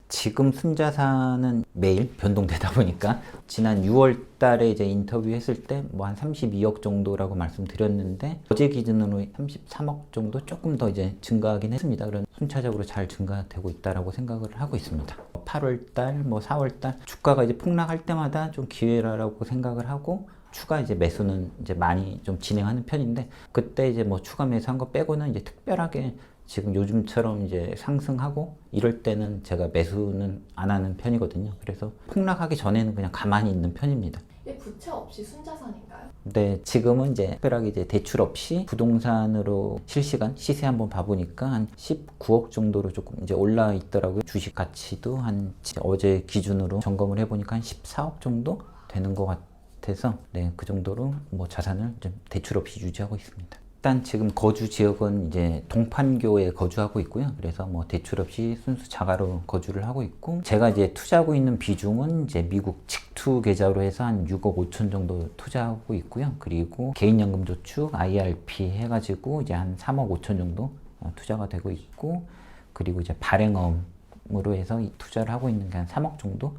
지금 순자산은 매일 변동되다 보니까 지난 6월 달에 이제 인터뷰했을 때 뭐 한 32억 정도라고 말씀드렸는데 어제 기준으로 33억 정도 조금 더 이제 증가하긴 했습니다. 그런 순차적으로 잘 증가되고 있다라고 생각을 하고 있습니다. 8월 달, 뭐 4월 달 주가가 이제 폭락할 때마다 좀 기회라고 생각을 하고 추가 이제 매수는 이제 많이 좀 진행하는 편인데 그때 이제 뭐 추가 매수한 거 빼고는 이제 특별하게 지금 요즘처럼 이제 상승하고 이럴 때는 제가 매수는 안 하는 편이거든요. 그래서 폭락하기 전에는 그냥 가만히 있는 편입니다. 이게 부채 없이 순자산인가요? 근데 지금은 이제 특별하게 이제 대출 없이 부동산으로 실시간 시세 한번 봐보니까 한 19억 정도로 조금 이제 올라 있더라고요. 주식 가치도 한 어제 기준으로 점검을 해보니까 한 14억 정도 되는 것 같아서 네, 그 정도로 뭐 자산을 좀 대출 없이 유지하고 있습니다. 일단 지금 거주 지역은 이제 동판교에 거주하고 있고요. 그래서 뭐 대출 없이 순수 자가로 거주를 하고 있고 제가 이제 투자하고 있는 비중은 이제 미국 직투 계좌로 해서 한 6억 5천 정도 투자하고 있고요. 그리고 개인연금저축 IRP 해가지고 이제 한 3억 5천 정도 투자가 되고 있고 그리고 이제 발행업으로 해서 투자를 하고 있는 게 한 3억 정도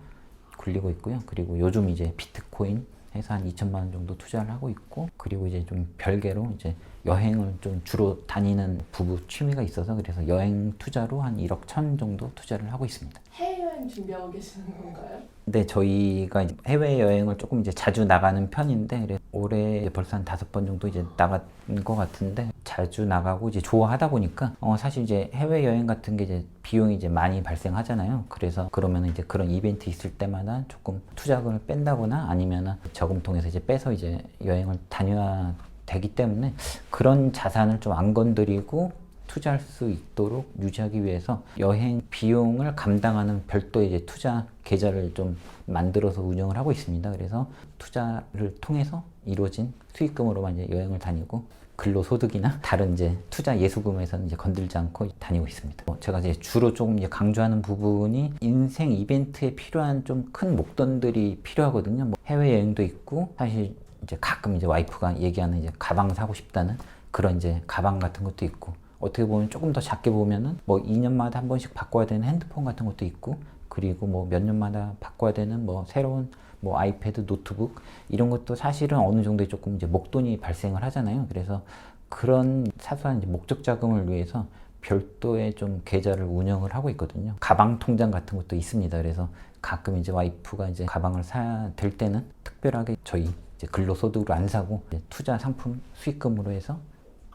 굴리고 있고요. 그리고 요즘 이제 비트코인 해서 한 2천만 원 정도 투자를 하고 있고 그리고 이제 좀 별개로 이제 여행을 좀 주로 다니는 부부 취미가 있어서 그래서 여행 투자로 한 1억 1천 정도 투자를 하고 있습니다. 해외여행 준비하고 계시는 건가요? 네, 저희가 해외여행을 조금 이제 자주 나가는 편인데 그래서 올해 벌써 한 5번 정도 이제 나간 것 같은데 자주 나가고 이제 좋아하다 보니까 사실 이제 해외여행 같은 게 이제 비용이 이제 많이 발생하잖아요. 그래서 그러면 이제 그런 이벤트 있을 때마다 조금 투자금을 뺀다거나 아니면은 저금통에서 이제 빼서 이제 여행을 다녀야 되기 때문에 그런 자산을 좀 안 건드리고 투자할 수 있도록 유지하기 위해서 여행 비용을 감당하는 별도의 이제 투자 계좌를 좀 만들어서 운영을 하고 있습니다. 그래서 투자를 통해서 이루어진 수익금으로만 이제 여행을 다니고 근로소득이나 다른 이제 투자 예수금에서는 이제 건들지 않고 다니고 있습니다. 제가 이제 주로 조금 이제 강조하는 부분이 인생 이벤트에 필요한 좀 큰 목돈들이 필요하거든요. 뭐 해외여행도 있고 사실 이제 가끔 이제 와이프가 얘기하는 이제 가방 사고 싶다는 그런 이제 가방 같은 것도 있고 어떻게 보면 조금 더 작게 보면은 뭐 2년마다 한 번씩 바꿔야 되는 핸드폰 같은 것도 있고 그리고 뭐 몇 년마다 바꿔야 되는 뭐 새로운 뭐 아이패드, 노트북 이런 것도 사실은 어느 정도 조금 이제 목돈이 발생을 하잖아요. 그래서 그런 사소한 이제 목적 자금을 위해서 별도의 좀 계좌를 운영을 하고 있거든요. 가방 통장 같은 것도 있습니다. 그래서 가끔 이제 와이프가 이제 가방을 사야 될 때는 특별하게 저희 이제 근로소득으로 안 사고 이제 투자 상품 수익금으로 해서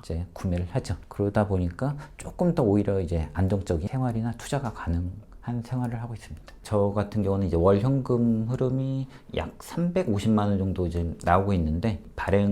이제 구매를 하죠. 그러다 보니까 조금 더 오히려 이제 안정적인 생활이나 투자가 가능한 생활을 하고 있습니다. 저 같은 경우는 이제 월 현금 흐름이 약 350만 원 정도 이제 나오고 있는데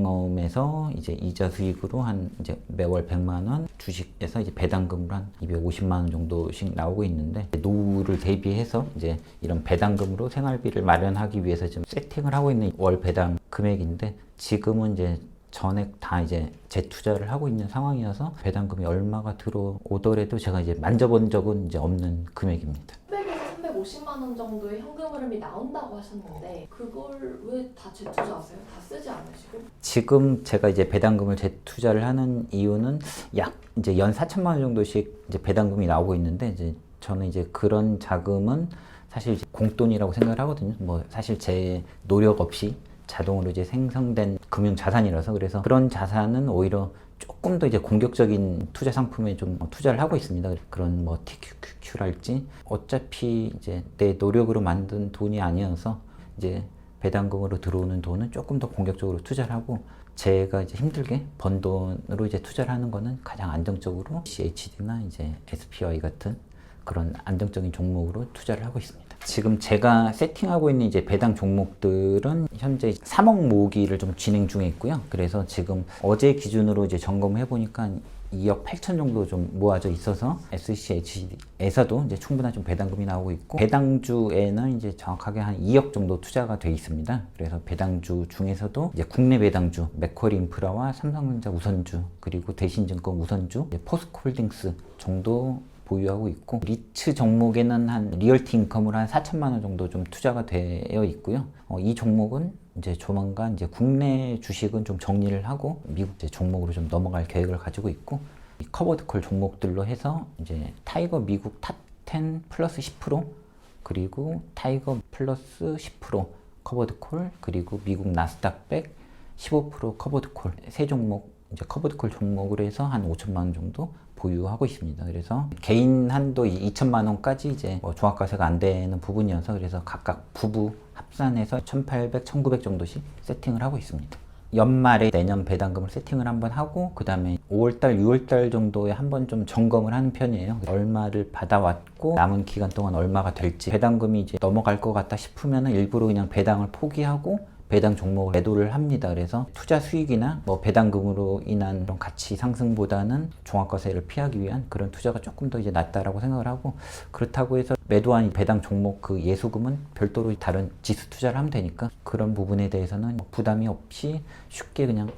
발행업에서 이제 이자 수익으로 한 이제 매월 100만 원, 주식에서 이제 배당금으로 한 250만 원 정도씩 나오고 있는데 노후를 대비해서 이제 이런 배당금으로 생활비를 마련하기 위해서 지금 세팅을 하고 있는 월 배당 금액인데 지금은 이제 전액 다 이제 재투자를 하고 있는 상황이어서 배당금이 얼마가 들어오더라도 제가 이제 만져본 적은 이제 없는 금액입니다. 300에서 350만 원 정도의 현금 흐름이 나온다고 하셨는데 그걸 왜 다 재투자하세요? 다 쓰지 않으시고? 지금 제가 이제 배당금을 재투자를 하는 이유는 약 이제 연 4천만 원 정도씩 이제 배당금이 나오고 있는데 이제 저는 이제 그런 자금은 사실 이제 공돈이라고 생각을 하거든요. 뭐 사실 제 노력 없이 자동으로 이제 생성된 금융 자산이라서 그래서 그런 자산은 오히려 조금 더 이제 공격적인 투자 상품에 좀 투자를 하고 있습니다. 그런 뭐 TQQQ랄지 어차피 이제 내 노력으로 만든 돈이 아니어서 이제 배당금으로 들어오는 돈은 조금 더 공격적으로 투자를 하고 제가 이제 힘들게 번 돈으로 이제 투자를 하는 거는 가장 안정적으로 CHD나 이제 SPY 같은 그런 안정적인 종목으로 투자를 하고 있습니다. 지금 제가 세팅하고 있는 이제 배당 종목들은 현재 3억 모으기를 좀 진행 중에 있고요. 그래서 지금 어제 기준으로 이제 점검을 해보니까 2억 8천 정도 좀 모아져 있어서 SCH에서도 이제 충분한 좀 배당금이 나오고 있고 배당주에는 이제 정확하게 한 2억 정도 투자가 돼 있습니다. 그래서 배당주 중에서도 이제 국내 배당주 맥쿼리 인프라와 삼성전자 우선주 그리고 대신증권 우선주, 포스코홀딩스 정도 보유하고 있고 리츠 종목에는 한 리얼티 인컴을 한 4천만 원 정도 좀 투자가 되어 있고요. 이 종목은 이제 조만간 이제 국내 주식은 좀 정리를 하고 미국 이제 종목으로 좀 넘어갈 계획을 가지고 있고 이 커버드콜 종목들로 해서 이제 타이거 미국 탑 10 플러스 10% 그리고 타이거 플러스 10% 커버드 콜, 그리고 미국 나스닥 100 15% 커버드 콜, 세 종목 이제 커버드 콜 종목으로 해서 한 5천만 원 정도 보유하고 있습니다. 그래서 개인 한도 2천만 원까지 이제 종합과세가 안 되는 부분이어서 그래서 각각 부부 합산해서 1,800, 1,900 정도씩 세팅을 하고 있습니다. 연말에 내년 배당금을 세팅을 한번 하고 그 다음에 5월달, 6월달 정도에 한번 좀 점검을 하는 편이에요. 얼마를 받아왔고 남은 기간 동안 얼마가 될지, 배당금이 이제 넘어갈 것 같다 싶으면 일부러 그냥 배당을 포기하고 배당 종목을 매도를 합니다. 그래서 투자 수익이나 배당금으로 인한 그런 가치 상승보다는 종합과세를 피하기 위한 그런 투자가 조금 더 이제 낫다라고 생각을 하고, 그렇다고 해서 매도한 배당 종목 그 예수금은 별도로 다른 지수 투자를 하면 되니까 그런 부분에 대해서는 부담이 없이 쉽게 그냥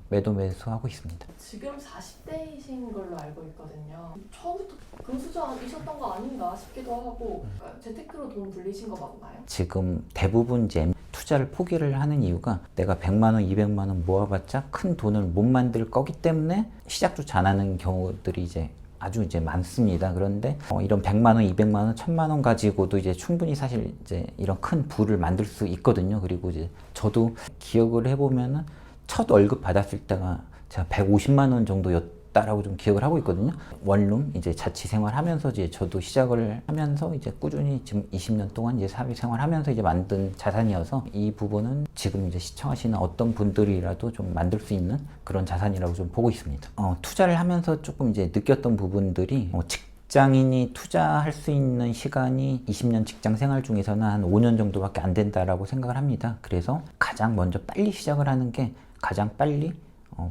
매수하고 있습니다. 지금 40대이신 걸로 알고 있거든요. 처음부터 금수저이셨던 거 아닌가 싶기도 하고, 재테크로 돈 불리신 거 맞나요? 지금 대부분 이제 투자를 포기를 하는 이유가 내가 100만 원, 200만 원 모아봤자 큰 돈을 못 만들 거기 때문에 시작조차 안 하는 경우들이 이제 아주 이제 많습니다. 그런데 이런 100만 원, 200만 원, 1000만 원 가지고도 이제 충분히 사실 이제 이런 큰 부를 만들 수 있거든요. 그리고 이제 저도 기억을 해보면은 첫 월급 받았을 때가 제가 150만 원 정도였다라고 좀 기억을 하고 있거든요. 원룸 이제 자취 생활하면서 이제 저도 시작을 하면서 이제 꾸준히 지금 20년 동안 이제 사회 생활하면서 이제 만든 자산이어서 이 부분은 지금 이제 시청하시는 어떤 분들이라도 좀 만들 수 있는 그런 자산이라고 좀 보고 있습니다. 투자를 하면서 조금 이제 느꼈던 부분들이 직장인이 투자할 수 있는 시간이 20년 직장 생활 중에서는 한 5년 정도밖에 안 된다라고 생각을 합니다. 그래서 가장 먼저 빨리 시작을 하는 게 가장 빨리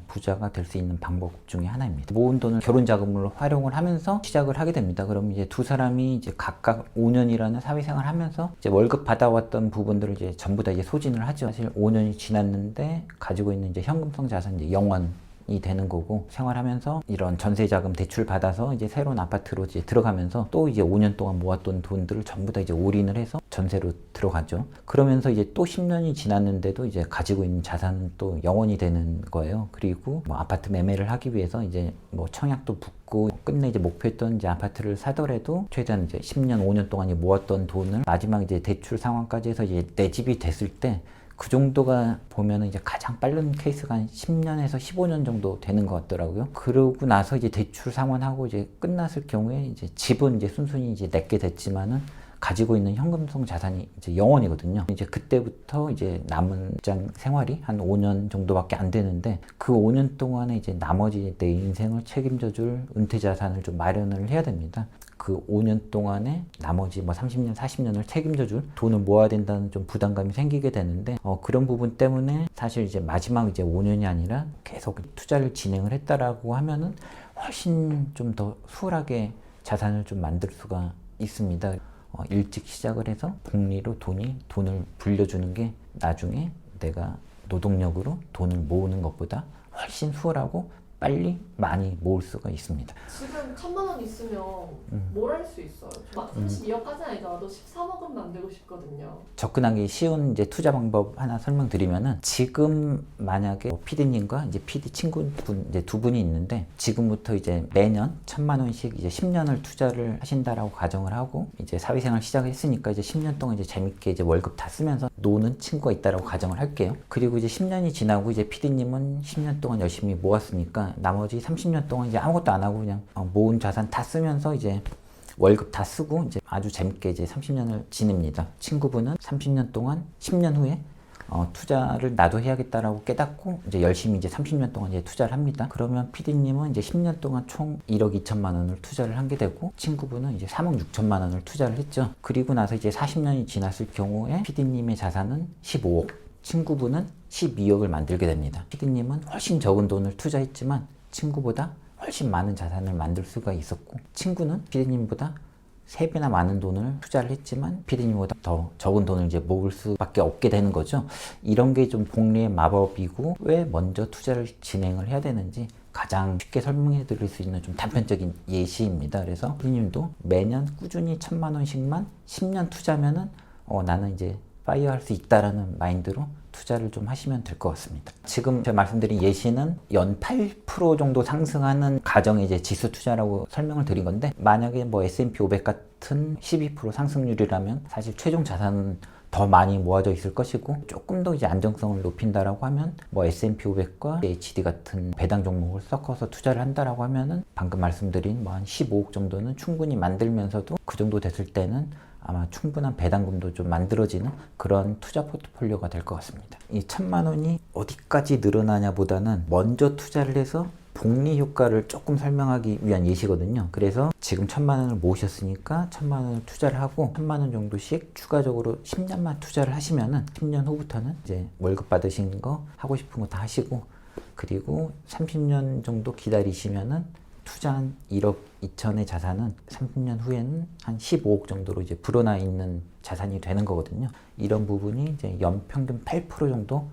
부자가 될 수 있는 방법 중에 하나입니다. 모은 돈을 결혼 자금으로 활용을 하면서 시작을 하게 됩니다. 그럼 이제 두 사람이 이제 각각 5년이라는 사회생활을 하면서 이제 월급 받아왔던 부분들을 이제 전부 다 이제 소진을 하죠. 사실 5년이 지났는데 가지고 있는 이제 현금성 자산, 이제 영원이 되는 거고, 생활하면서 이런 전세 자금 대출 받아서 이제 새로운 아파트로 이제 들어가면서 또 이제 5년 동안 모았던 돈들을 전부 다 이제 올인을 해서 전세로 들어가죠. 그러면서 이제 또 10년이 지났는데도 이제 가지고 있는 자산은 또 영원이 되는 거예요. 그리고 아파트 매매를 하기 위해서 이제 청약도 붙고 끝내 이제 목표했던 이제 아파트를 사더라도 최대한 이제 10년, 5년 동안 모았던 돈을 마지막 이제 대출 상황까지 해서 이제 내 집이 됐을 때 그 정도가 보면은 이제 가장 빠른 케이스가 한 10년에서 15년 정도 되는 것 같더라고요. 그러고 나서 이제 대출 상환하고 이제 끝났을 경우에 이제 집은 이제 순순히 이제 내게 됐지만은 가지고 있는 현금성 자산이 이제 영원이거든요. 이제 그때부터 이제 남은 직장 생활이 한 5년 정도밖에 안 되는데 그 5년 동안에 이제 나머지 내 인생을 책임져줄 은퇴 자산을 좀 마련을 해야 됩니다. 그 5년 동안에 나머지 30년, 40년을 책임져줄 돈을 모아야 된다는 좀 부담감이 생기게 되는데 그런 부분 때문에 사실 이제 마지막 이제 5년이 아니라 계속 투자를 진행을 했다라고 하면은 훨씬 좀 더 수월하게 자산을 좀 만들 수가 있습니다. 일찍 시작을 해서 복리로 돈을 불려주는 게 나중에 내가 노동력으로 돈을 모으는 것보다 훨씬 수월하고 빨리 많이 모을 수가 있습니다. 지금 1,000만 원 있으면 뭘 할 수 있어요? 막 32억까지는 아니더라도 13억은 만들고 싶거든요. 접근하기 쉬운 이제 투자 방법 하나 설명드리면은, 지금 만약에 PD님과 이제 PD 친구분 이제 두 분이 있는데 지금부터 이제 매년 1,000만 원씩 이제 10년을 투자를 하신다라고 가정을 하고 이제 사회생활 시작했으니까 이제 10년 동안 이제 재밌게 이제 월급 다 쓰면서 노는 친구가 있다라고 가정을 할게요. 그리고 이제 10년이 지나고 이제 PD님은 10년 동안 열심히 모았으니까 나머지 30년 동안 이제 아무것도 안 하고 그냥 모은 자산 다 쓰면서 이제 월급 다 쓰고 이제 아주 재밌게 이제 30년을 지냅니다. 친구분은 30년 동안 10년 후에 투자를 나도 해야겠다라고 깨닫고 이제 열심히 이제 30년 동안 이제 투자를 합니다. 그러면 PD님은 이제 10년 동안 총 1억 2천만 원을 투자를 하게 되고 친구분은 이제 3억 6천만 원을 투자를 했죠. 그리고 나서 이제 40년이 지났을 경우에 PD님의 자산은 15억, 친구분은 12억을 만들게 됩니다. PD님은 훨씬 적은 돈을 투자했지만 친구보다 훨씬 많은 자산을 만들 수가 있었고, 친구는 PD님보다 3배나 많은 돈을 투자를 했지만 PD님보다 더 적은 돈을 이제 모을 수밖에 없게 되는 거죠. 이런 게 좀 복리의 마법이고, 왜 먼저 투자를 진행을 해야 되는지 가장 쉽게 설명해 드릴 수 있는 좀 단편적인 예시입니다. 그래서 PD님도 매년 꾸준히 1,000만 원씩만 10년 투자면은 나는 이제 파이어 할 수 있다라는 마인드로 투자를 좀 하시면 될 것 같습니다. 지금 제가 말씀드린 예시는 연 8% 정도 상승하는 가정의 이제 지수 투자라고 설명을 드린 건데, 만약에 뭐 S&P 500 같은 12% 상승률이라면 사실 최종 자산은 더 많이 모아져 있을 것이고, 조금 더 이제 안정성을 높인다라고 하면 뭐 S&P 500과 HD 같은 배당 종목을 섞어서 투자를 한다라고 하면은 방금 말씀드린 뭐 한 15억 정도는 충분히 만들면서도 그 정도 됐을 때는 아마 충분한 배당금도 좀 만들어지는 그런 투자 포트폴리오가 될 것 같습니다. 이 1,000만 원이 어디까지 늘어나냐 보다는 먼저 투자를 해서 복리 효과를 조금 설명하기 위한 예시거든요. 그래서 지금 1,000만 원을 모으셨으니까 1,000만 원을 투자를 하고 1,000만 원 정도씩 추가적으로 10년만 투자를 하시면은 10년 후부터는 이제 월급 받으신 거 하고 싶은 거 다 하시고, 그리고 30년 정도 기다리시면은 투자한 1억 2천의 자산은 30년 후에는 한 15억 정도로 이제 불어나 있는 자산이 되는 거거든요. 이런 부분이 이제 연평균 8% 정도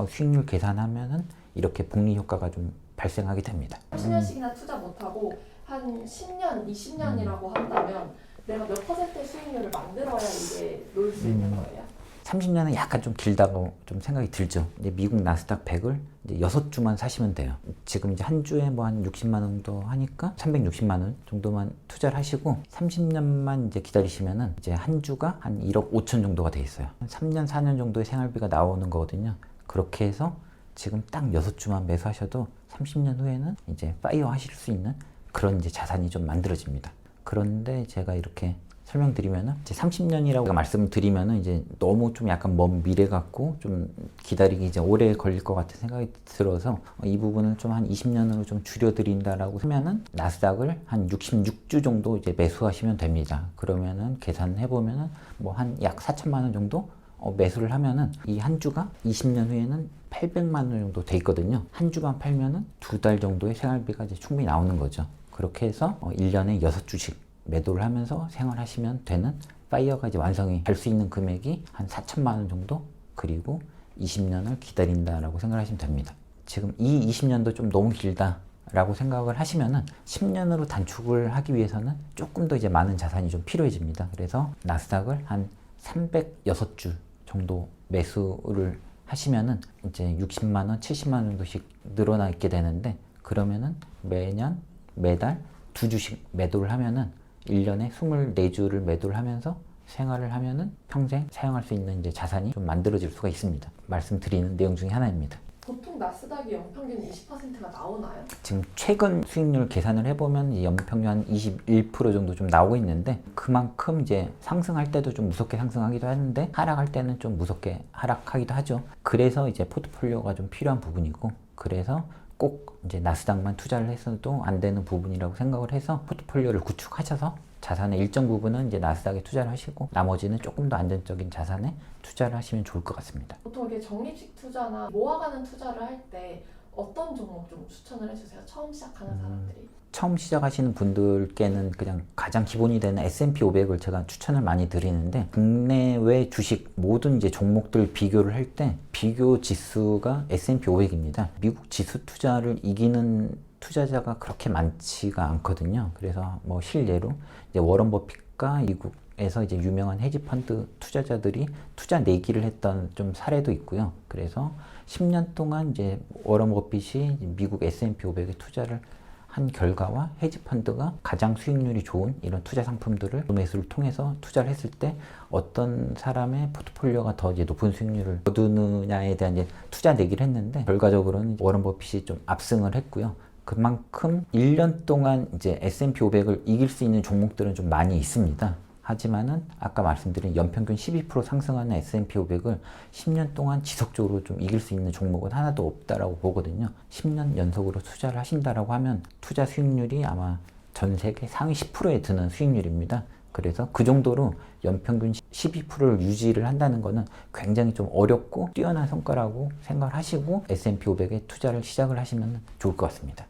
수익률 계산하면은 이렇게 복리 효과가 좀 발생하게 됩니다. 30년씩이나 투자 못하고 한 10년, 20년이라고 한다면 내가 몇 퍼센트의 수익률을 만들어야 이게 놓을 수 있는 거예요? 30년은 약간 좀 길다고 좀 생각이 들죠. 이제 미국 나스닥 100을 이제 6주만 사시면 돼요. 지금 이제 한 주에 뭐 한 60만 원 정도 하니까 360만 원 정도만 투자를 하시고 30년만 이제 기다리시면은 이제 한 주가 한 1억 5천 정도가 돼 있어요. 한 3년, 4년 정도의 생활비가 나오는 거거든요. 그렇게 해서 지금 딱 6주만 매수하셔도 30년 후에는 이제 파이어 하실 수 있는 그런 이제 자산이 좀 만들어집니다. 그런데 제가 이렇게 설명드리면은 이제 30년이라고 말씀을 드리면은 이제 너무 좀 약간 먼 미래 같고 좀 기다리기 이제 오래 걸릴 것 같은 생각이 들어서 이 부분을 좀 한 20년으로 좀 줄여드린다라고 하면은 나스닥을 한 66주 정도 이제 매수하시면 됩니다. 그러면은 계산해 보면은 뭐 한 약 4천만 원 정도 매수를 하면은 이 한 주가 20년 후에는 800만 원 정도 돼 있거든요. 한 주만 팔면은 2달 정도의 생활비가 이제 충분히 나오는 거죠. 그렇게 해서 1년에 6주씩 매도를 하면서 생활하시면 되는 파이어가 이제 완성이 될 수 있는 금액이 한 4천만 원 정도, 그리고 20년을 기다린다라고 생각하시면 됩니다. 지금 이 20년도 좀 너무 길다라고 생각을 하시면은 10년으로 단축을 하기 위해서는 조금 더 이제 많은 자산이 좀 필요해집니다. 그래서 나스닥을 한 306주 정도 매수를 하시면은 이제 60만 원, 70만 원 정도씩 늘어나 있게 되는데, 그러면은 매년 매달 2주씩 매도를 하면은 1년에 24주를 매도를 하면서 생활을 하면은 평생 사용할 수 있는 이제 자산이 좀 만들어질 수가 있습니다. 말씀드리는 내용 중에 하나입니다. 보통 나스닥이 연평균 20%가 나오나요? 지금 최근 수익률 계산을 해보면 연평균 한 21% 정도 좀 나오고 있는데, 그만큼 이제 상승할 때도 좀 무섭게 상승하기도 하는데 하락할 때는 좀 무섭게 하락하기도 하죠. 그래서 이제 포트폴리오가 좀 필요한 부분이고, 그래서 꼭 이제 나스닥만 투자를 해서도 안 되는 부분이라고 생각을 해서 포트폴리오를 구축하셔서 자산의 일정 부분은 이제 나스닥에 투자를 하시고 나머지는 조금 더 안정적인 자산에 투자를 하시면 좋을 것 같습니다. 보통 이게 적립식 투자나 모아가는 투자를 할 때 어떤 종목 좀 추천을 해주세요? 처음 시작하는 사람들이. 처음 시작하시는 분들께는 그냥 가장 기본이 되는 S&P 500을 제가 추천을 많이 드리는데, 국내외 주식 모든 이제 종목들 비교를 할 때 비교 지수가 S&P 500입니다. 미국 지수 투자를 이기는 투자자가 그렇게 많지가 않거든요. 그래서 뭐 실례로 이제 워런 버핏과 미국에서 이제 유명한 헤지 펀드 투자자들이 투자 내기를 했던 좀 사례도 있고요. 그래서 10년 동안 이제 워런 버핏이 미국 S&P 500에 투자를 한 결과와 헤지 펀드가 가장 수익률이 좋은 이런 투자 상품들을 매수를 통해서 투자를 했을 때 어떤 사람의 포트폴리오가 더 이제 높은 수익률을 거두느냐에 대한 이제 투자 내기를 했는데, 결과적으로는 워런 버핏이 좀 압승을 했고요. 그만큼 1년 동안 이제 S&P 500을 이길 수 있는 종목들은 좀 많이 있습니다. 하지만은 아까 말씀드린 연평균 12% 상승하는 S&P 500을 10년 동안 지속적으로 좀 이길 수 있는 종목은 하나도 없다라고 보거든요. 10년 연속으로 투자를 하신다라고 하면 투자 수익률이 아마 전 세계 상위 10%에 드는 수익률입니다. 그래서 그 정도로 연평균 12%를 유지를 한다는 거는 굉장히 좀 어렵고 뛰어난 성과라고 생각을 하시고 S&P 500에 투자를 시작을 하시면 좋을 것 같습니다.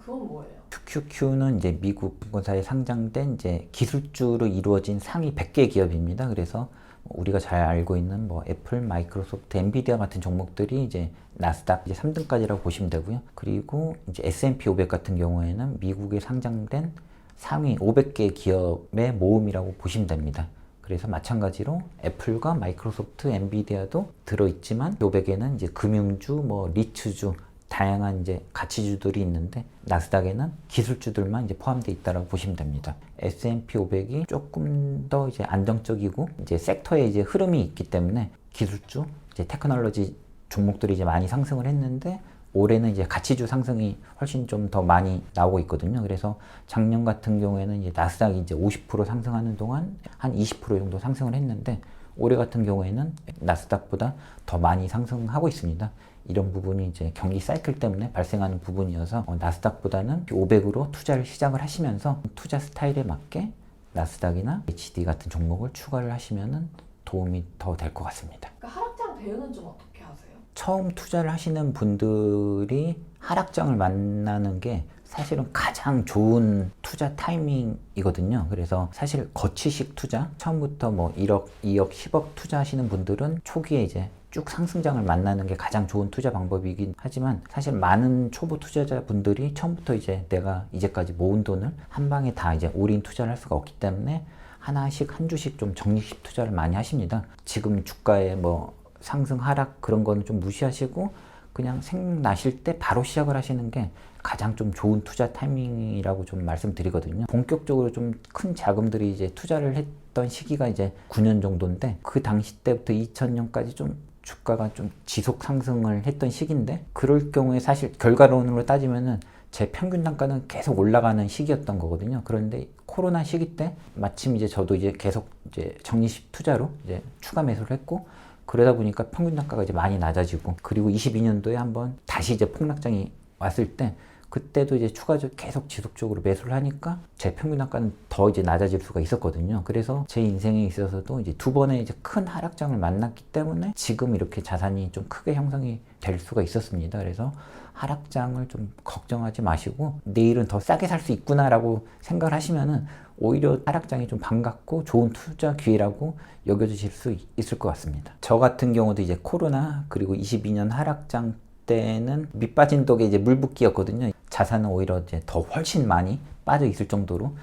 그건 뭐예요? QQQ는 이제 미국 증권사에 상장된 이제 기술주로 이루어진 상위 100개 기업입니다. 그래서 우리가 잘 알고 있는 뭐 애플, 마이크로소프트, 엔비디아 같은 종목들이 이제 나스닥 이제 3등까지라고 보시면 되고요. 그리고 이제 S&P 500 같은 경우에는 미국에 상장된 상위 500개 기업의 모음이라고 보시면 됩니다. 그래서 마찬가지로 애플과 마이크로소프트, 엔비디아도 들어있지만 500에는 이제 금융주, 뭐 리츠주, 다양한 이제 가치주들이 있는데 나스닥에는 기술주들만 이제 포함되어 있다고 보시면 됩니다. S&P 500이 조금 더 이제 안정적이고 이제 섹터에 이제 흐름이 있기 때문에 기술주, 이제 테크놀로지 종목들이 이제 많이 상승을 했는데 올해는 이제 가치주 상승이 훨씬 좀 더 많이 나오고 있거든요. 그래서 작년 같은 경우에는 이제 나스닥이 이제 50% 상승하는 동안 한 20% 정도 상승을 했는데 올해 같은 경우에는 나스닥보다 더 많이 상승하고 있습니다. 이런 부분이 이제 경기 사이클 때문에 발생하는 부분이어서 나스닥보다는 500으로 투자를 시작을 하시면서 투자 스타일에 맞게 나스닥이나 HD 같은 종목을 추가를 하시면은 도움이 더 될 것 같습니다. 그러니까 하락장 배우는 좀 어떻게 하세요? 처음 투자를 하시는 분들이 하락장을 만나는 게 사실은 가장 좋은 투자 타이밍이거든요. 그래서 사실 거치식 투자, 처음부터 뭐 1억, 2억, 10억 투자하시는 분들은 초기에 이제 쭉 상승장을 만나는 게 가장 좋은 투자 방법이긴 하지만 사실 많은 초보 투자자분들이 처음부터 이제 내가 이제까지 모은 돈을 한 방에 다 이제 올인 투자를 할 수가 없기 때문에 하나씩 한 주씩 좀 적립식 투자를 많이 하십니다. 지금 주가의 뭐 상승 하락 그런 거는 좀 무시하시고 그냥 생각나실 때 바로 시작을 하시는 게 가장 좀 좋은 투자 타이밍이라고 좀 말씀드리거든요. 본격적으로 좀 큰 자금들이 이제 투자를 했던 시기가 이제 9년 정도인데 그 당시 때부터 2000년까지 좀 주가가 좀 지속 상승을 했던 시기인데 그럴 경우에 사실 결과론으로 따지면은 제 평균 단가는 계속 올라가는 시기였던 거거든요. 그런데 코로나 시기 때 마침 이제 저도 이제 계속 이제 적립식 투자로 이제 추가 매수를 했고 그러다 보니까 평균 단가가 이제 많이 낮아지고 그리고 22년도에 한번 다시 이제 폭락장이 왔을 때 그때도 이제 추가적으로 계속 지속적으로 매수를 하니까 제 평균 단가는 더 이제 낮아질 수가 있었거든요. 그래서 제 인생에 있어서도 이제 두 번의 이제 큰 하락장을 만났기 때문에 지금 이렇게 자산이 좀 크게 형성이 될 수가 있었습니다. 그래서 하락장을 좀 걱정하지 마시고 내일은 더 싸게 살 수 있구나라고 생각을 하시면은 오히려 하락장이 좀 반갑고 좋은 투자 기회라고 여겨지실 수 있을 것 같습니다. 저 같은 경우도 이제 코로나 그리고 22년 하락장 때는 밑 빠진 독에 이제 물 붓기였거든요. 자산은 오히려 이제 더 훨씬 많이 빠져 있을 정도로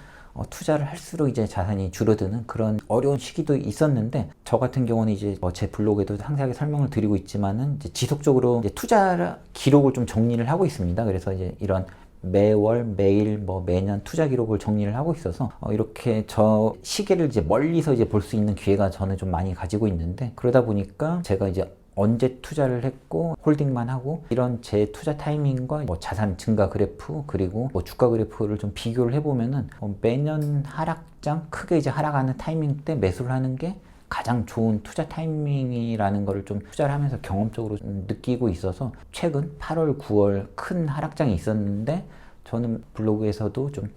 투자를 할수록 이제 자산이 줄어드는 그런 어려운 시기도 있었는데 저 같은 경우는 이제 제 블로그에도 상세하게 설명을 드리고 있지만은 이제 지속적으로 이제 투자 기록을 좀 정리를 하고 있습니다. 그래서 이제 이런 매월, 매일, 뭐 매년 투자 기록을 정리를 하고 있어서 이렇게 저 시계를 이제 멀리서 이제 볼 수 있는 기회가 저는 좀 많이 가지고 있는데 그러다 보니까 제가 이제 언제 투자를 했고 홀딩만 하고 이런 제 투자 타이밍과 뭐 자산 증가 그래프 그리고 뭐 주가 그래프를 좀 비교를 해보면은 매년 하락장 크게 이제 하락하는 타이밍 때 매수를 하는 게 가장 좋은 투자 타이밍이라는 거를 좀 투자를 하면서 경험적으로 좀 느끼고 있어서 최근 8월, 9월 큰 하락장이 있었는데 저는 블로그에서도 좀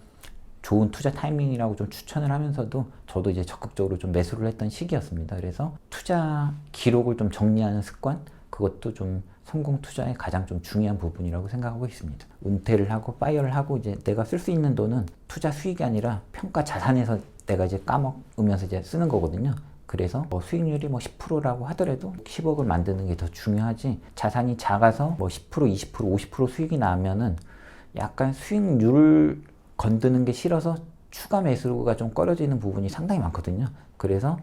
좋은 투자 타이밍이라고 좀 추천을 하면서도 저도 이제 적극적으로 좀 매수를 했던 시기였습니다. 그래서 투자 기록을 좀 정리하는 습관 그것도 좀 성공 투자의 가장 좀 중요한 부분이라고 생각하고 있습니다. 은퇴를 하고 파이어를 하고 이제 내가 쓸 수 있는 돈은 투자 수익이 아니라 평가 자산에서 내가 이제 까먹으면서 이제 쓰는 거거든요. 그래서 수익률이 10%라고 하더라도 10억을 만드는 게 더 중요하지 자산이 작아서 10%, 20%, 50% 수익이 나면은 약간 수익률을 건드는 게 싫어서 추가 매수가 좀 꺼려지는 부분이 상당히 많거든요. 그래서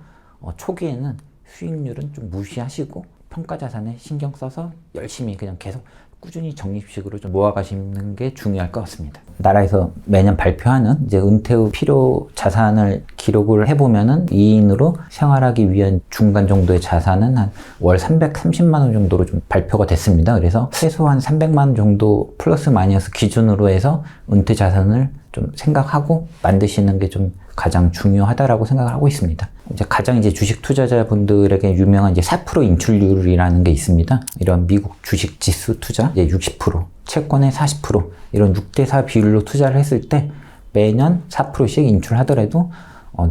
초기에는 수익률은 좀 무시하시고 평가 자산에 신경 써서 열심히 그냥 계속 꾸준히 적립식으로 좀 모아가시는 게 중요할 것 같습니다. 나라에서 매년 발표하는 이제 은퇴 후 필요 자산을 기록을 해보면은 2인으로 생활하기 위한 중간 정도의 자산은 한 월 330만 원 정도로 좀 발표가 됐습니다. 그래서 최소한 300만 원 정도 플러스 마이너스 기준으로 해서 은퇴 자산을 좀 생각하고 만드시는 게 좀 가장 중요하다라고 생각을 하고 있습니다. 이제 가장 이제 주식 투자자분들에게 유명한 이제 4% 인출률이라는 게 있습니다. 이런 미국 주식 지수 투자 이제 60%, 채권의 40% 이런 6대4 비율로 투자를 했을 때 매년 4%씩 인출하더라도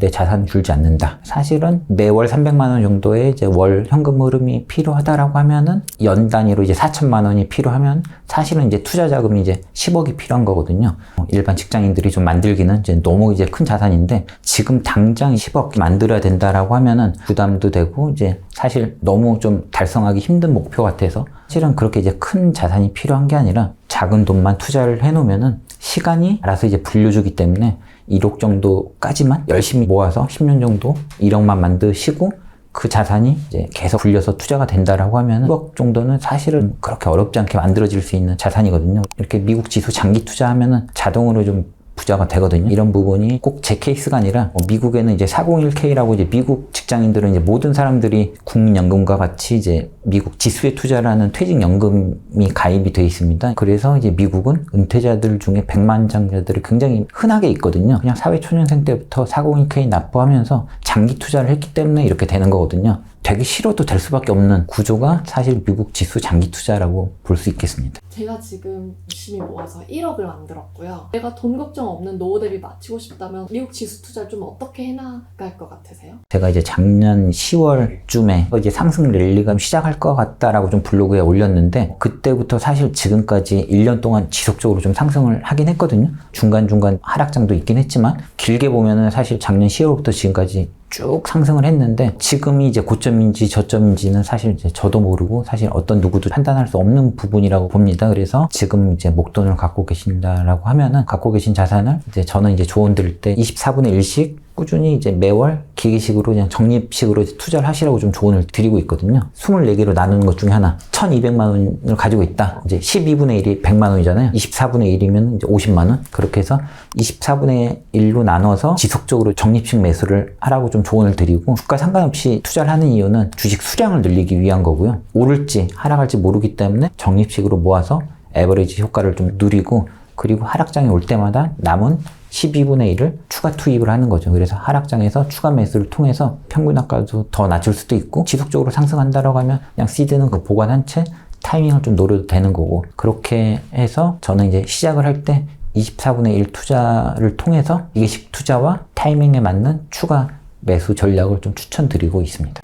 내 자산 줄지 않는다. 사실은 매월 300만 원 정도의 이제 월 현금 흐름이 필요하다라고 하면은 연 단위로 이제 4천만 원이 필요하면 사실은 이제 투자 자금이 이제 10억이 필요한 거거든요. 일반 직장인들이 좀 만들기는 이제 너무 이제 큰 자산인데 지금 당장 10억 만들어야 된다라고 하면은 부담도 되고 이제 사실 너무 좀 달성하기 힘든 목표 같아서 사실은 그렇게 이제 큰 자산이 필요한 게 아니라 작은 돈만 투자를 해놓으면은 시간이 알아서 이제 불려주기 때문에 1억 정도까지만 열심히 모아서 10년 정도 1억만 만드시고 그 자산이 이제 계속 굴려서 투자가 된다라고 하면 1억 정도는 사실은 그렇게 어렵지 않게 만들어질 수 있는 자산이거든요. 이렇게 미국 지수 장기 투자하면은 자동으로 좀 부자가 되거든요. 이런 부분이 꼭 제 케이스가 아니라 미국에는 이제 401k라고 이제 미국 직장인들은 이제 모든 사람들이 국민연금과 같이 이제 미국 지수에 투자를 하는 퇴직연금이 가입이 되어 있습니다. 그래서 이제 미국은 은퇴자들 중에 백만장자들이 굉장히 흔하게 있거든요. 그냥 사회초년생 때부터 401k 납부하면서 장기 투자를 했기 때문에 이렇게 되는 거거든요. 되기 싫어도 될 수밖에 없는 구조가 사실 미국 지수 장기 투자라고 볼 수 있겠습니다. 제가 지금 열심히 모아서 1억을 만들었고요. 내가 돈 걱정 없는 노후 대비 마치고 싶다면 미국 지수 투자를 좀 어떻게 해나갈 것 같으세요? 제가 이제 작년 10월쯤에 이제 상승 랠리가 시작할 것 같다라고 좀 블로그에 올렸는데 그때부터 사실 지금까지 1년 동안 지속적으로 좀 상승을 하긴 했거든요. 중간중간 하락장도 있긴 했지만 길게 보면은 사실 작년 10월부터 지금까지 쭉 상승을 했는데 지금이 이제 고점인지 저점인지는 사실 이제 저도 모르고 사실 어떤 누구도 판단할 수 없는 부분이라고 봅니다. 그래서 지금 이제 목돈을 갖고 계신다라고 하면은 갖고 계신 자산을 이제 저는 이제 조언 드릴 때 24분의 1씩 꾸준히 이제 매월 기계식으로 그냥 적립식으로 투자를 하시라고 좀 조언을 드리고 있거든요. 24개로 나누는 것 중에 하나 1200만 원을 가지고 있다. 이제 12분의 1이 100만 원이잖아요. 24분의 1이면 이제 50만 원. 그렇게 해서 24분의 1로 나눠서 지속적으로 적립식 매수를 하라고 좀 조언을 드리고 주가 상관없이 투자를 하는 이유는 주식 수량을 늘리기 위한 거고요. 오를지 하락할지 모르기 때문에 적립식으로 모아서 에버리지 효과를 좀 누리고 그리고 하락장이 올 때마다 남은 12분의 1을 추가 투입을 하는 거죠. 그래서 하락장에서 추가 매수를 통해서 평균 학과도 더 낮출 수도 있고 지속적으로 상승한다라고 하면 그냥 시드는 그 보관한 채 타이밍을 좀 노려도 되는 거고 그렇게 해서 저는 이제 시작을 할 때 24분의 1 투자를 통해서 기계식 투자와 타이밍에 맞는 추가 매수 전략을 좀 추천드리고 있습니다.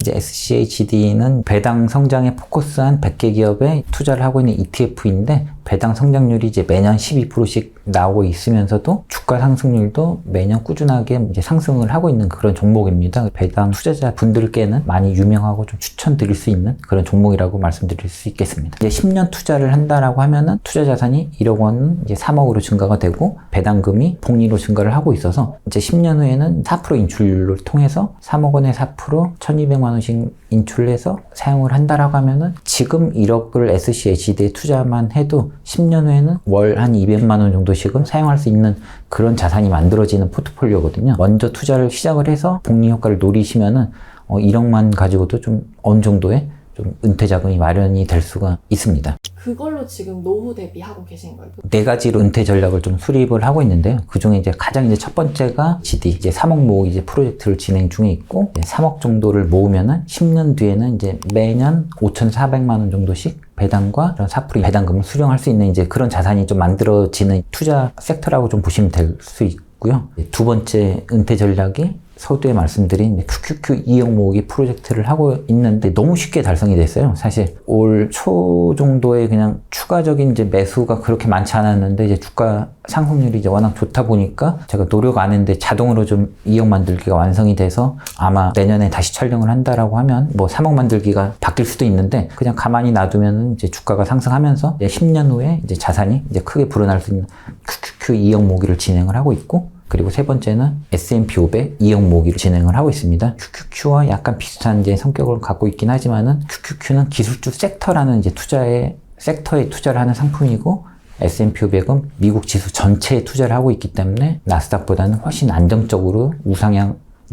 이제 SCHD는 배당 성장에 포커스한 100개 기업에 투자를 하고 있는 ETF인데 배당 성장률이 이제 매년 12%씩 나오고 있으면서도 주가 상승률도 매년 꾸준하게 이제 상승을 하고 있는 그런 종목입니다. 배당 투자자 분들께는 많이 유명하고 좀 추천드릴 수 있는 그런 종목이라고 말씀드릴 수 있겠습니다. 이제 10년 투자를 한다라고 하면은 투자 자산이 1억 원은 이제 3억으로 증가가 되고 배당금이 복리로 증가를 하고 있어서 이제 10년 후에는 4% 인출을 통해서 3억 원에 4% 1200만 원씩 인출해서 사용을 한다라고 하면은 지금 1억을 SCHD에 투자만 해도 10년 후에는 월 한 200만 원 정도씩은 사용할 수 있는 그런 자산이 만들어지는 포트폴리오거든요. 먼저 투자를 시작을 해서 복리 효과를 노리시면은 1억만 가지고도 좀 어느 정도의 좀 은퇴 자금이 마련이 될 수가 있습니다. 그걸로 지금 노후 대비하고 계신 거예요? 4가지로 은퇴 전략을 좀 수립을 하고 있는데요. 그 중에 이제 가장 이제 첫 번째가 GD, 이제 3억 모으기 이제 프로젝트를 진행 중에 있고, 3억 정도를 모으면은 10년 뒤에는 이제 매년 5,400만 원 정도씩 배당과 4% 배당금을 수령할 수 있는 이제 그런 자산이 좀 만들어지는 투자 섹터라고 좀 보시면 될 수 있고요. 두 번째 은퇴 전략이 서두에 말씀드린 QQQ 2억 모으기 프로젝트를 하고 있는데 너무 쉽게 달성이 됐어요. 사실 올 초 정도에 그냥 추가적인 이제 매수가 그렇게 많지 않았는데 이제 주가 상승률이 이제 워낙 좋다 보니까 제가 노력 안 했는데 자동으로 좀 2억 만들기가 완성이 돼서 아마 내년에 다시 촬영을 한다라고 하면 뭐 3억 만들기가 바뀔 수도 있는데 그냥 가만히 놔두면 이제 주가가 상승하면서 이제 10년 후에 이제 자산이 이제 크게 불어날 수 있는 QQQ 2억 모으기를 진행을 하고 있고 그리고 세 번째는 S&P 500 2억 모으기를 진행을 하고 있습니다. QQQ와 약간 비슷한 이제 성격을 갖고 있긴 하지만은 QQQ는 기술주 섹터라는 이제 섹터에 투자를 하는 상품이고 S&P 500은 미국 지수 전체에 투자를 하고 있기 때문에 나스닥보다는 훨씬 안정적으로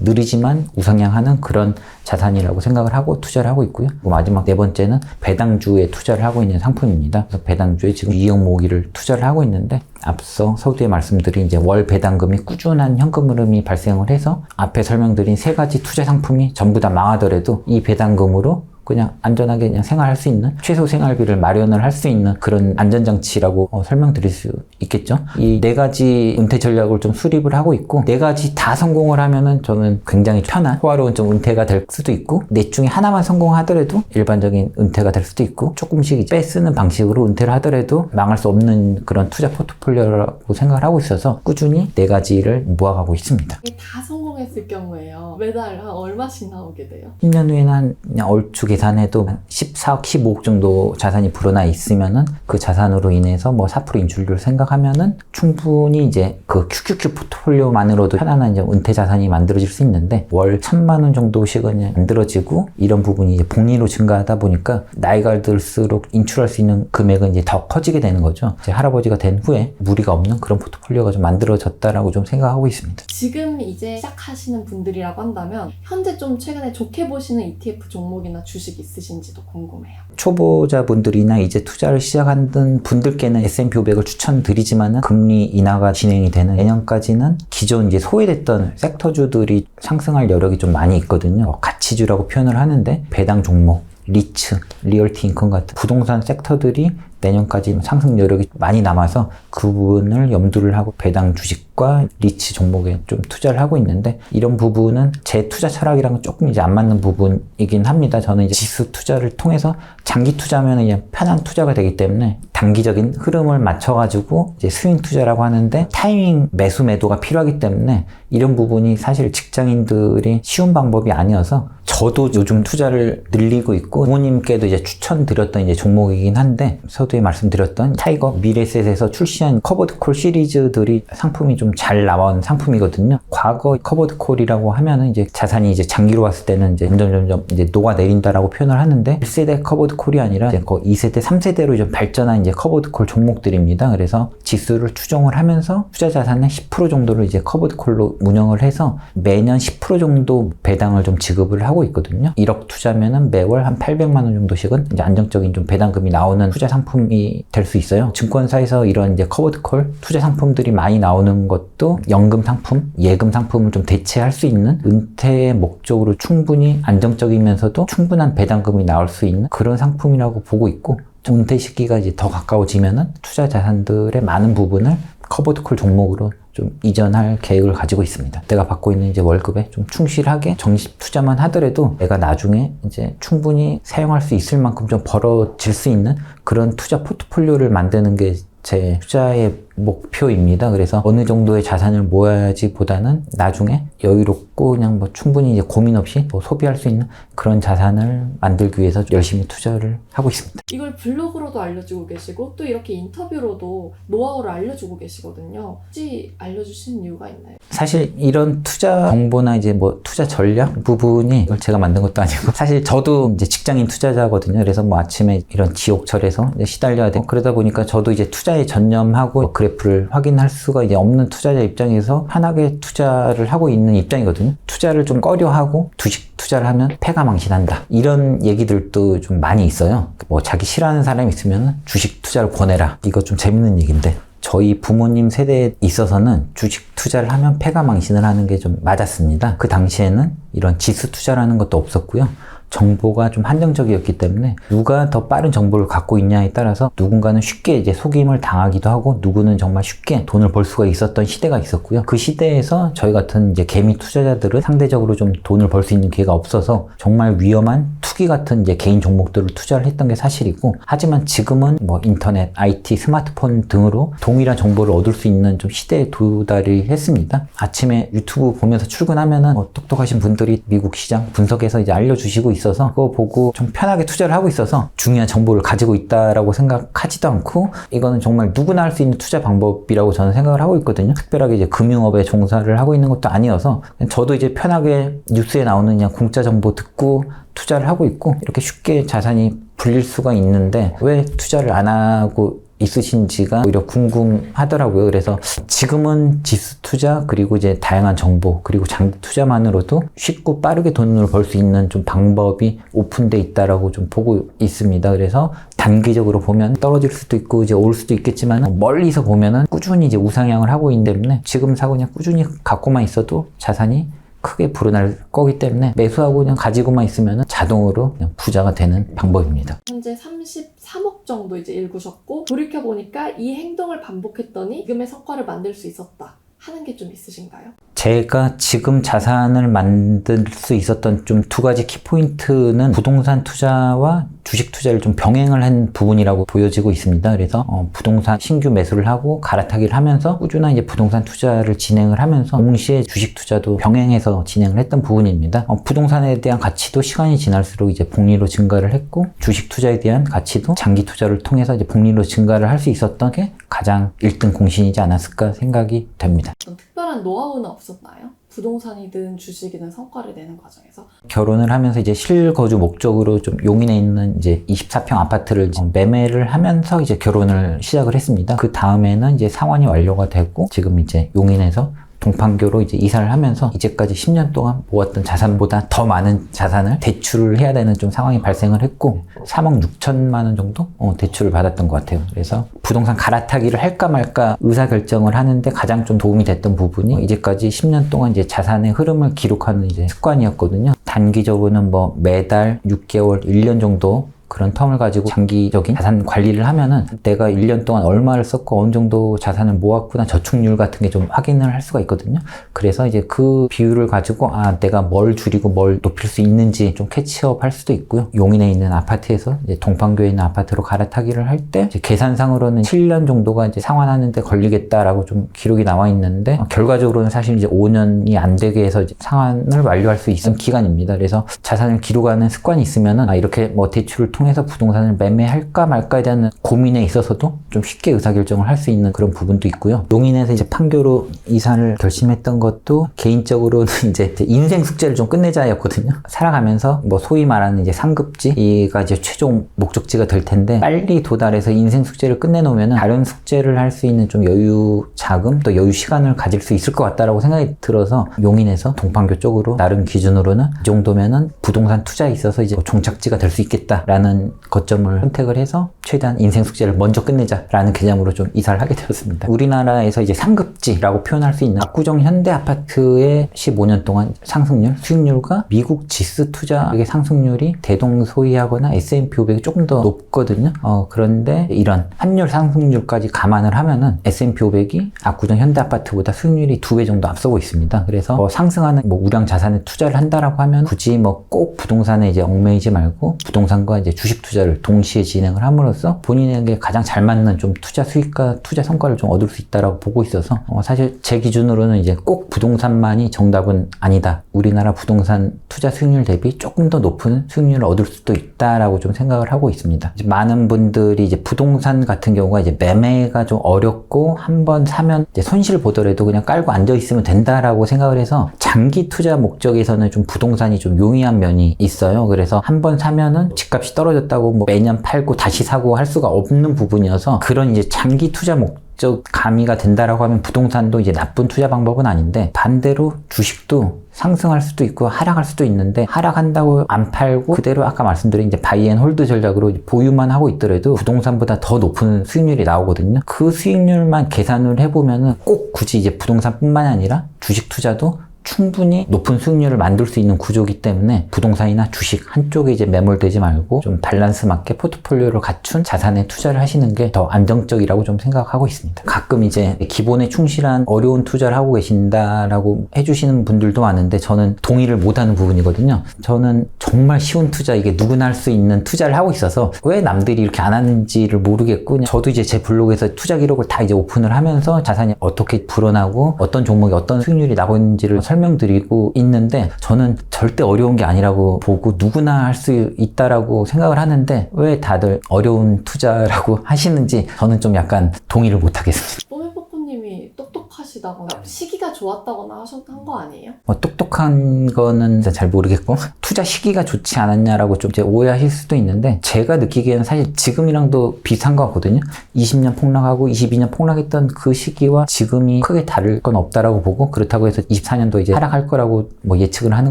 느리지만 우상향하는 그런 자산이라고 생각을 하고 투자를 하고 있고요. 그리고 마지막 네 번째는 배당주에 투자를 하고 있는 상품입니다. 그래서 배당주에 지금 2억 모으기를 투자를 하고 있는데 앞서 서두에 말씀드린 이제 월 배당금이 꾸준한 현금 흐름이 발생을 해서 앞에 설명드린 세 가지 투자 상품이 전부 다 망하더라도 이 배당금으로 그냥 안전하게 그냥 생활할 수 있는 최소 생활비를 마련을 할 수 있는 그런 안전장치라고 설명드릴 수 있겠죠. 이 네 가지 은퇴 전략을 좀 수립을 하고 있고 네 가지 다 성공을 하면은 저는 굉장히 편한 호화로운 좀 은퇴가 될 수도 있고 넷 중에 하나만 성공하더라도 일반적인 은퇴가 될 수도 있고 조금씩 빼쓰는 방식으로 은퇴를 하더라도 망할 수 없는 그런 투자 포트폴리오라고 생각을 하고 있어서 꾸준히 네 가지를 모아가고 있습니다. 다 성공했을 경우에요. 매달 한 얼마씩 나오게 돼요? 10년 후에는 한 그냥 얼추 계산해도 14억, 15억 정도 자산이 불어나 있으면은 그 자산으로 인해서 뭐 4% 인출률 생각하면은 충분히 이제 그 QQQ 포트폴리오만으로도 편안한 이제 은퇴 자산이 만들어질 수 있는데 월 1,000만 원 정도씩은 만들어지고 이런 부분이 이제 복리로 증가하다 보니까 나이가 들수록 인출할 수 있는 금액은 이제 더 커지게 되는 거죠. 제 할아버지가 된 후에 무리가 없는 그런 포트폴리오가 좀 만들어졌다라고 좀 생각하고 있습니다. 지금 이제 시작하시는 분들이라고 한다면 현재 좀 최근에 좋게 보시는 ETF 종목이나 주식 있으신지도 궁금해요. 초보자분들이나 이제 투자를 시작하는 분들께는 S&P 500을 추천드리지만은 금리 인하가 진행이 되는 내년까지는 기존 이제 소외됐던 섹터주들이 상승할 여력이 좀 많이 있거든요. 가치주라고 표현을 하는데 배당 종목, 리츠, 리얼티 인컴 같은 부동산 섹터들이 내년까지 상승 여력이 많이 남아서 그 부분을 염두를 하고 배당 주식과 리츠 종목에 좀 투자를 하고 있는데 이런 부분은 제 투자 철학이랑은 조금 이제 안 맞는 부분이긴 합니다. 저는 이제 지수 투자를 통해서 장기 투자면 그냥 편한 투자가 되기 때문에 단기적인 흐름을 맞춰가지고 이제 스윙 투자라고 하는데 타이밍 매수 매도가 필요하기 때문에 이런 부분이 사실 직장인들이 쉬운 방법이 아니어서 저도 요즘 투자를 늘리고 있고 부모님께도 이제 추천드렸던 이제 종목이긴 한데 서두에 말씀드렸던 타이거 미래셋에서 출시한 커버드콜 시리즈들이 상품이 좀 잘 나온 상품이거든요. 과거 커버드콜이라고 하면은 이제 자산이 이제 장기로 봤을 때는 이제 점점 이제 녹아내린다라고 표현을 하는데 1세대 커버드콜이 아니라 이제 2세대, 3세대로 좀 발전한 이제 커버드콜 종목들입니다. 그래서 지수를 추종을 하면서 투자 자산의 10% 정도를 이제 커버드콜로 운영을 해서 매년 10% 정도 배당을 좀 지급을 하고 있거든요. 1억 투자면은 매월 한 800만 원 정도씩은 이제 안정적인 좀 배당금이 나오는 투자 상품이 될 수 있어요. 증권사에서 이런 이제 커버드콜 투자 상품들이 많이 나오는 것도 연금 상품, 예금 상품을 좀 대체할 수 있는 은퇴의 목적으로 충분히 안정적이면서도 충분한 배당금이 나올 수 있는 그런 상품이라고 보고 있고 은퇴 시기가 이제 더 가까워지면은 투자 자산들의 많은 부분을 커버드콜 종목으로 좀 이전할 계획을 가지고 있습니다. 내가 받고 있는 이제 월급에 좀 충실하게 적립 투자만 하더라도 내가 나중에 이제 충분히 사용할 수 있을 만큼 좀 벌어질 수 있는 그런 투자 포트폴리오를 만드는 게 제 투자의 목표입니다. 그래서 어느 정도의 자산을 모아야지 보다는 나중에 여유롭고 그냥 뭐 충분히 이제 고민 없이 뭐 소비할 수 있는 그런 자산을 만들기 위해서 열심히 투자를 하고 있습니다. 이걸 블로그로도 알려주고 계시고 또 이렇게 인터뷰로도 노하우를 알려주고 계시거든요. 혹시 알려주시는 이유가 있나요? 사실 이런 투자 정보나 이제 뭐 투자 전략 부분이 이걸 제가 만든 것도 아니고 사실 저도 이제 직장인 투자자거든요. 그래서 뭐 아침에 이런 지옥철에서 이제 시달려야 되고 그러다 보니까 저도 이제 투자에 전념하고 그래프를 확인할 수가 이제 없는 투자자 입장에서 편하게 투자를 하고 있는 입장이거든요. 투자를 좀 꺼려하고 주식 투자를 하면 패가망신한다. 이런 얘기들도 좀 많이 있어요. 뭐 자기 싫어하는 사람이 있으면 주식 투자를 권해라. 이거 좀 재밌는 얘기인데 저희 부모님 세대에 있어서는 주식 투자를 하면 패가망신을 하는 게 좀 맞았습니다. 그 당시에는 이런 지수 투자라는 것도 없었고요. 정보가 좀 한정적이었기 때문에 누가 더 빠른 정보를 갖고 있냐에 따라서 누군가는 쉽게 이제 속임을 당하기도 하고 누구는 정말 쉽게 돈을 벌 수가 있었던 시대가 있었고요. 그 시대에서 저희 같은 이제 개미 투자자들은 상대적으로 좀 돈을 벌 수 있는 기회가 없어서 정말 위험한 투기 같은 이제 개인 종목들을 투자를 했던 게 사실이고 하지만 지금은 뭐 인터넷, IT, 스마트폰 등으로 동일한 정보를 얻을 수 있는 좀 시대에 도달이 했습니다. 아침에 유튜브 보면서 출근하면은 뭐 똑똑하신 분들이 미국 시장 분석해서 이제 알려주시고 있어서 그거 보고 좀 편하게 투자를 하고 있어서 중요한 정보를 가지고 있다라고 생각하지도 않고 이거는 정말 누구나 할 수 있는 투자 방법이라고 저는 생각을 하고 있거든요. 특별하게 이제 금융업에 종사를 하고 있는 것도 아니어서 저도 이제 편하게 뉴스에 나오는 그냥 공짜 정보 듣고 투자를 하고 있고 이렇게 쉽게 자산이 불릴 수가 있는데 왜 투자를 안 하고 있으신지가 오히려 궁금하더라고요. 그래서 지금은 지수 투자 그리고 이제 다양한 정보 그리고 장기 투자만으로도 쉽고 빠르게 돈을 벌 수 있는 좀 방법이 오픈돼 있다라고 좀 보고 있습니다. 그래서 단기적으로 보면 떨어질 수도 있고 이제 올 수도 있겠지만 멀리서 보면은 꾸준히 이제 우상향을 하고 있기 때문에 지금 사고 그냥 꾸준히 갖고만 있어도 자산이 크게 불어날 거기 때문에 매수하고 그냥 가지고만 있으면 자동으로 그냥 부자가 되는 방법입니다. 현재 33억 정도 이제 일구셨고 돌이켜보니까 이 행동을 반복했더니 지금의 성과를 만들 수 있었다 하는 게 좀 있으신가요? 제가 지금 자산을 만들 수 있었던 좀 두 가지 키포인트는 부동산 투자와 주식 투자를 좀 병행을 한 부분이라고 보여지고 있습니다. 그래서 부동산 신규 매수를 하고 갈아타기를 하면서 꾸준한 이제 부동산 투자를 진행을 하면서 동시에 주식 투자도 병행해서 진행을 했던 부분입니다. 부동산에 대한 가치도 시간이 지날수록 이제 복리로 증가를 했고 주식 투자에 대한 가치도 장기 투자를 통해서 이제 복리로 증가를 할 수 있었던 게 가장 1등 공신이지 않았을까 생각이 됩니다. 특별한 노하우는 없었나요? 부동산이든 주식이든 성과를 내는 과정에서? 결혼을 하면서 이제 실거주 목적으로 좀 용인에 있는 이제 24평 아파트를 매매를 하면서 이제 결혼을 시작을 했습니다. 그 다음에는 이제 상환이 완료가 되고 지금 이제 용인에서 동판교로 이제 이사를 하면서 이제까지 10년 동안 모았던 자산보다 더 많은 자산을 대출을 해야 되는 좀 상황이 발생을 했고 3억 6천만 원 정도 대출을 받았던 것 같아요. 그래서 부동산 갈아타기를 할까 말까 의사결정을 하는데 가장 좀 도움이 됐던 부분이 이제까지 10년 동안 이제 자산의 흐름을 기록하는 이제 습관이었거든요. 단기적으로는 뭐 매달 6개월, 1년 정도 그런 텀을 가지고 장기적인 자산 관리를 하면은 내가 1년 동안 얼마를 썼고 어느 정도 자산을 모았구나 저축률 같은 게 좀 확인을 할 수가 있거든요. 그래서 이제 그 비율을 가지고 내가 뭘 줄이고 뭘 높일 수 있는지 좀 캐치업 할 수도 있고요. 용인에 있는 아파트에서 이제 동판교에 있는 아파트로 갈아타기를 할 때 계산상으로는 7년 정도가 이제 상환하는데 걸리겠다라고 좀 기록이 나와 있는데 결과적으로는 사실 이제 5년이 안 되게 해서 이제 상환을 완료할 수 있는 기간입니다. 그래서 자산을 기록하는 습관이 있으면은 이렇게 뭐 대출을 통해서 부동산을 매매할까 말까에 대한 고민에 있어서도 좀 쉽게 의사결정을 할 수 있는 그런 부분도 있고요. 용인에서 이제 판교로 이사를 결심했던 것도 개인적으로는 이제 인생 숙제를 좀 끝내자였거든요. 살아가면서 뭐 소위 말하는 이제 상급지가 이제 최종 목적지가 될 텐데 빨리 도달해서 인생 숙제를 끝내놓으면 다른 숙제를 할 수 있는 좀 여유 자금 또 여유 시간을 가질 수 있을 것 같다라고 생각이 들어서 용인에서 동판교 쪽으로 나름 기준으로는 이 정도면은 부동산 투자에 있어서 이제 종착지가 될 수 있겠다라는 거점을 선택을 해서 최대한 인생 숙제를 먼저 끝내자라는 개념으로 좀 이사를 하게 되었습니다. 우리나라에서 이제 상급지라고 표현할 수 있는 압구정 현대 아파트의 15년 동안 상승률, 수익률과 미국 지수 투자의 상승률이 대동소이하거나 S&P 500이 조금 더 높거든요. 그런데 이런 환율 상승률까지 감안을 하면은 S&P 500이 압구정 현대 아파트보다 수익률이 2배 정도 앞서고 있습니다. 그래서 상승하는 뭐 우량 자산에 투자를 한다라고 하면 굳이 뭐 꼭 부동산에 이제 얽매이지 말고 부동산과 이제 주식 투자를 동시에 진행을 함으로써 본인에게 가장 잘 맞는 좀 투자 수익과 투자 성과를 좀 얻을 수 있다라고 보고 있어서 사실 제 기준으로는 이제 꼭 부동산만이 정답은 아니다. 우리나라 부동산 투자 수익률 대비 조금 더 높은 수익률을 얻을 수도 있다라고 좀 생각을 하고 있습니다. 이제 많은 분들이 이제 부동산 같은 경우가 이제 매매가 좀 어렵고 한번 사면 이제 손실 보더라도 그냥 깔고 앉아 있으면 된다라고 생각을 해서 장기 투자 목적에서는 좀 부동산이 좀 용이한 면이 있어요. 그래서 한번 사면은 집값이 떨어졌다고 뭐 매년 팔고 다시 사고 할 수가 없는 부분이어서 그런 이제 장기 투자 목적 가미가 된다라고 하면 부동산도 이제 나쁜 투자 방법은 아닌데 반대로 주식도 상승할 수도 있고 하락할 수도 있는데 하락한다고 안 팔고 그대로 아까 말씀드린 이제 바이 앤 홀드 전략으로 보유만 하고 있더라도 부동산보다 더 높은 수익률이 나오거든요. 그 수익률만 계산을 해보면은 꼭 굳이 이제 부동산뿐만이 아니라 주식 투자도 충분히 높은 수익률을 만들 수 있는 구조이기 때문에 부동산이나 주식 한쪽에 이제 매몰되지 말고 좀 밸런스 맞게 포트폴리오를 갖춘 자산에 투자를 하시는 게 더 안정적이라고 좀 생각하고 있습니다. 가끔 이제 기본에 충실한 어려운 투자를 하고 계신다라고 해주시는 분들도 많은데 저는 동의를 못하는 부분이거든요. 저는 정말 쉬운 투자, 이게 누구나 할 수 있는 투자를 하고 있어서 왜 남들이 이렇게 안 하는지를 모르겠고 저도 이제 제 블로그에서 투자 기록을 다 이제 오픈을 하면서 자산이 어떻게 불어나고 어떤 종목이 어떤 수익률이 나고 있는지를 설명드리고 있는데 저는 절대 어려운 게 아니라고 보고 누구나 할 수 있다라고 생각을 하는데 왜 다들 어려운 투자라고 하시는지 저는 좀 약간 동의를 못 하겠습니다. 뽀메뽀뽀님이 똑똑하시다거나 시기가 좋았다거나 하셨던 거 아니에요? 똑똑한 거는 잘 모르겠고 투자 시기가 좋지 않았냐라고 좀 이제 오해하실 수도 있는데 제가 느끼기에는 사실 지금이랑도 비슷한 것 같거든요. 20년 폭락하고 22년 폭락했던 그 시기와 지금이 크게 다를 건 없다라고 보고 그렇다고 해서 24년도 이제 하락할 거라고 뭐 예측을 하는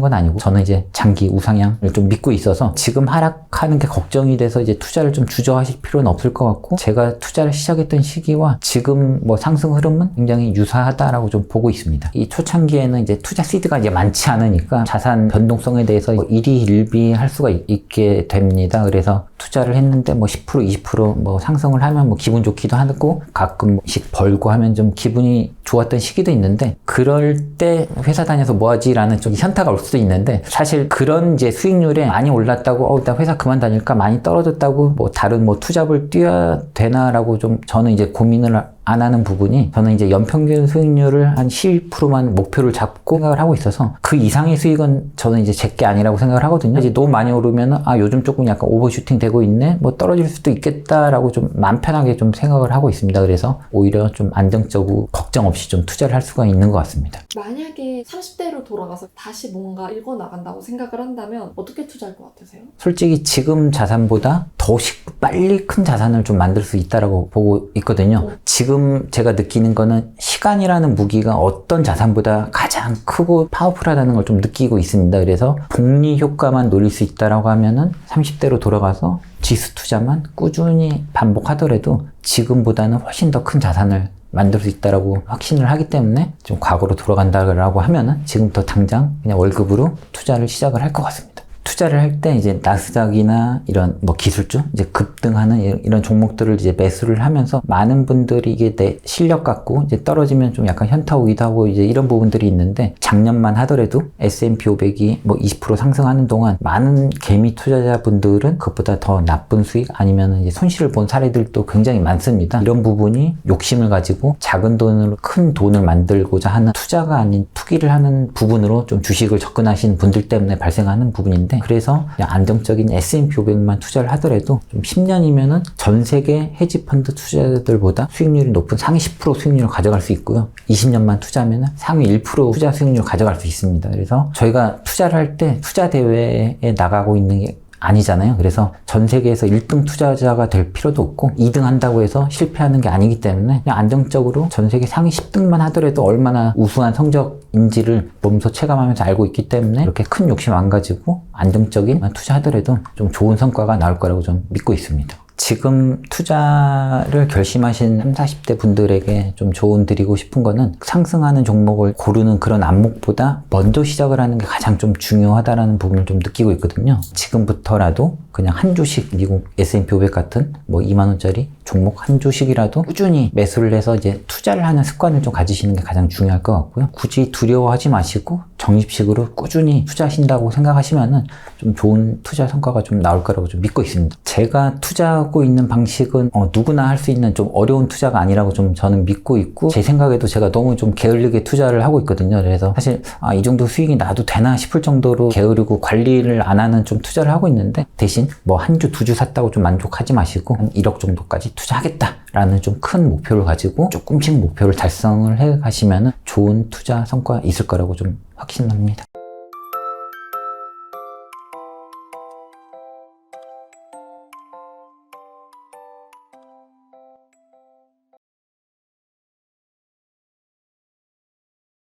건 아니고 저는 이제 장기 우상향을 좀 믿고 있어서 지금 하락하는 게 걱정이 돼서 이제 투자를 좀 주저하실 필요는 없을 것 같고 제가 투자를 시작했던 시기와 지금 뭐 상승 흐름은 굉장히 유사하다라고 좀 보고 있습니다. 이 초창기에는 이제 투자 시드가 이제 많지 않으니까 자산 변동성에 대해서 일희일비 할 수가 있게 됩니다. 그래서 투자를 했는데 뭐 10%, 20%뭐 상승을 하면 뭐 기분 좋기도 하고 가끔씩 벌고 하면 좀 기분이 좋았던 시기도 있는데 그럴 때 회사 다녀서 뭐하지? 라는 좀 현타가 올 수도 있는데 사실 그런 이제 수익률에 많이 올랐다고 나 회사 그만 다닐까 많이 떨어졌다고 뭐 다른 뭐 투잡을 뛰어야 되나라고 좀 저는 이제 고민을 안 하는 부분이 저는 이제 연평균 수익률을 한 12%만 목표를 잡고 생각을 하고 있어서 그 이상의 수익은 저는 이제 제 게 아니라고 생각을 하거든요. 이제 너무 많이 오르면 요즘 조금 약간 오버슈팅 되고 있네 뭐 떨어질 수도 있겠다라고 좀 마음 편하게 좀 생각을 하고 있습니다. 그래서 오히려 좀 안정적으로 걱정 없이 좀 투자를 할 수가 있는 것 같습니다. 만약에 30대로 돌아가서 다시 뭔가 읽어 나간다고 생각을 한다면 어떻게 투자할 것 같으세요? 솔직히 지금 자산보다 더 빨리 큰 자산을 좀 만들 수 있다라고 보고 있거든요. 지금 제가 느끼는 거는 시간이라는 무기가 어떤 자산보다 가장 크고 파워풀하다는 걸 좀 느끼고 있습니다. 그래서 복리 효과만 노릴 수 있다라고 하면은 30대로 돌아가서 지수 투자만 꾸준히 반복하더라도 지금보다는 훨씬 더 큰 자산을 만들 수 있다라고 확신을 하기 때문에 좀 과거로 돌아간다라고 하면은 지금부터 당장 그냥 월급으로 투자를 시작을 할 것 같습니다. 투자를 할 때 이제 나스닥이나 이런 뭐 기술주 이제 급등하는 이런 종목들을 이제 매수를 하면서 많은 분들이 이게 내 실력 갖고 이제 떨어지면 좀 약간 현타 오기도 하고 이제 이런 부분들이 있는데 작년만 하더라도 S&P 500이 뭐 20% 상승하는 동안 많은 개미 투자자분들은 그것보다 더 나쁜 수익 아니면 이제 손실을 본 사례들도 굉장히 많습니다. 이런 부분이 욕심을 가지고 작은 돈으로 큰 돈을 만들고자 하는 투자가 아닌 투기를 하는 부분으로 좀 주식을 접근하신 분들 때문에 발생하는 부분인데 그래서 그냥 안정적인 S&P 500만 투자를 하더라도 좀 10년이면은 전 세계 헤지펀드 투자자들보다 수익률이 높은 상위 10% 수익률을 가져갈 수 있고요. 20년만 투자하면은 상위 1% 투자 수익률을 가져갈 수 있습니다. 그래서 저희가 투자를 할 때 투자 대회에 나가고 있는 게 아니잖아요. 그래서 전 세계에서 1등 투자자가 될 필요도 없고 2등 한다고 해서 실패하는 게 아니기 때문에 그냥 안정적으로 전 세계 상위 10등만 하더라도 얼마나 우수한 성적인지를 몸소 체감하면서 알고 있기 때문에 이렇게 큰 욕심 안 가지고 안정적인 투자하더라도 좀 좋은 성과가 나올 거라고 좀 믿고 있습니다. 지금 투자를 결심하신 30, 40대 분들에게 좀 조언 드리고 싶은 거는 상승하는 종목을 고르는 그런 안목보다 먼저 시작을 하는 게 가장 좀 중요하다라는 부분을 좀 느끼고 있거든요. 지금부터라도 그냥 한 주씩 미국 S&P 500 같은 뭐 2만원짜리 종목 한 주씩이라도 꾸준히 매수를 해서 이제 투자를 하는 습관을 좀 가지시는 게 가장 중요할 것 같고요. 굳이 두려워하지 마시고 적립식으로 꾸준히 투자하신다고 생각하시면은 좀 좋은 투자 성과가 좀 나올 거라고 좀 믿고 있습니다. 제가 투자하고 있는 방식은 누구나 할 수 있는 좀 어려운 투자가 아니라고 좀 저는 믿고 있고 제 생각에도 제가 너무 좀 게을르게 투자를 하고 있거든요. 그래서 사실 이 정도 수익이 나도 되나 싶을 정도로 게으르고 관리를 안 하는 좀 투자를 하고 있는데 대신 뭐 한 주, 두 주 샀다고 좀 만족하지 마시고 한 1억 정도까지 투자하겠다라는 좀 큰 목표를 가지고 조금씩 목표를 달성을 해 가시면은 좋은 투자 성과 있을 거라고 좀 확신합니다.